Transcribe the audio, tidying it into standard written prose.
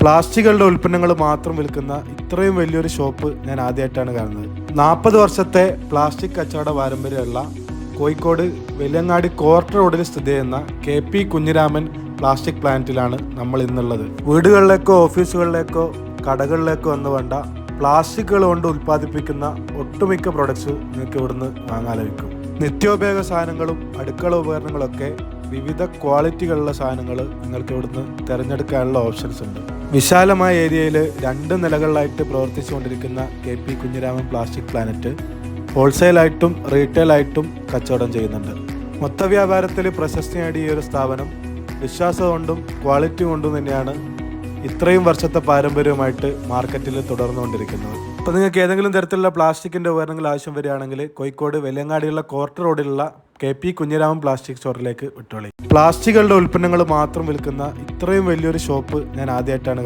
പ്ലാസ്റ്റിക്കുകളുടെ ഉൽപ്പന്നങ്ങൾ മാത്രം വിൽക്കുന്ന ഇത്രയും വലിയൊരു ഷോപ്പ് ഞാൻ ആദ്യമായിട്ടാണ് കാണുന്നത്. 40 വർഷത്തെ പ്ലാസ്റ്റിക് കച്ചവട പാരമ്പര്യമുള്ള കോഴിക്കോട് വെല്ലങ്ങാടി കോർട്ട് റോഡിൽ സ്ഥിതി ചെയ്യുന്ന KP കുഞ്ഞിരാമൻ പ്ലാസ്റ്റിക് പ്ലാന്റിലാണ് നമ്മൾ ഇന്നുള്ളത്. വീടുകളിലേക്കോ ഓഫീസുകളിലേക്കോ കടകളിലേക്കോ എന്ന് വേണ്ട പ്ലാസ്റ്റിക്കുകൾ കൊണ്ട് ഉൽപ്പാദിപ്പിക്കുന്ന ഒട്ടുമിക്ക പ്രൊഡക്ട്സും നിങ്ങൾക്ക് ഇവിടുന്ന് വാങ്ങാൻ ലഭിക്കും. നിത്യോപയോഗ സാധനങ്ങളും അടുക്കള ഉപകരണങ്ങളൊക്കെ വിവിധ ക്വാളിറ്റികളുള്ള സാധനങ്ങൾ നിങ്ങൾക്ക് ഇവിടുന്ന് തിരഞ്ഞെടുക്കാനുള്ള ഓപ്ഷൻസ് ഉണ്ട്. വിശാലമായ ഏരിയയിൽ 2 നിലകളിലായിട്ട് പ്രവർത്തിച്ചുകൊണ്ടിരിക്കുന്ന KP കുഞ്ഞിരാമൻ പ്ലാസ്റ്റിക് പ്ലാനറ്റ് ഹോൾസെയിലായിട്ടും റീറ്റെയിലായിട്ടും കച്ചവടം ചെയ്യുന്നുണ്ട്. മൊത്ത വ്യാപാരത്തിൽ പ്രശസ്തി നേടിയ ഒരു സ്ഥാപനം വിശ്വാസം കൊണ്ടും ക്വാളിറ്റി കൊണ്ടും തന്നെയാണ് ഇത്രയും വർഷത്തെ പാരമ്പര്യവുമായിട്ട് മാർക്കറ്റിൽ തുടർന്നുകൊണ്ടിരിക്കുന്നത്. അപ്പോൾ നിങ്ങൾക്ക് ഏതെങ്കിലും തരത്തിലുള്ള പ്ലാസ്റ്റിക്കിൻ്റെ ഉപകരണങ്ങൾ ആവശ്യം വരികയാണെങ്കിൽ കോഴിക്കോട് വെല്ലങ്ങാടിയുള്ള കോർട്ട് റോഡിലുള്ള KP കുഞ്ഞിരാമൻ പ്ലാസ്റ്റിക് സ്റ്റോറിലേക്ക് വിട്ടോളി. പ്ലാസ്റ്റിക്കുകളുടെ ഉൽപ്പന്നങ്ങൾ മാത്രം വിൽക്കുന്ന ഇത്രയും വലിയൊരു ഷോപ്പ് ഞാൻ ആദ്യമായിട്ടാണ്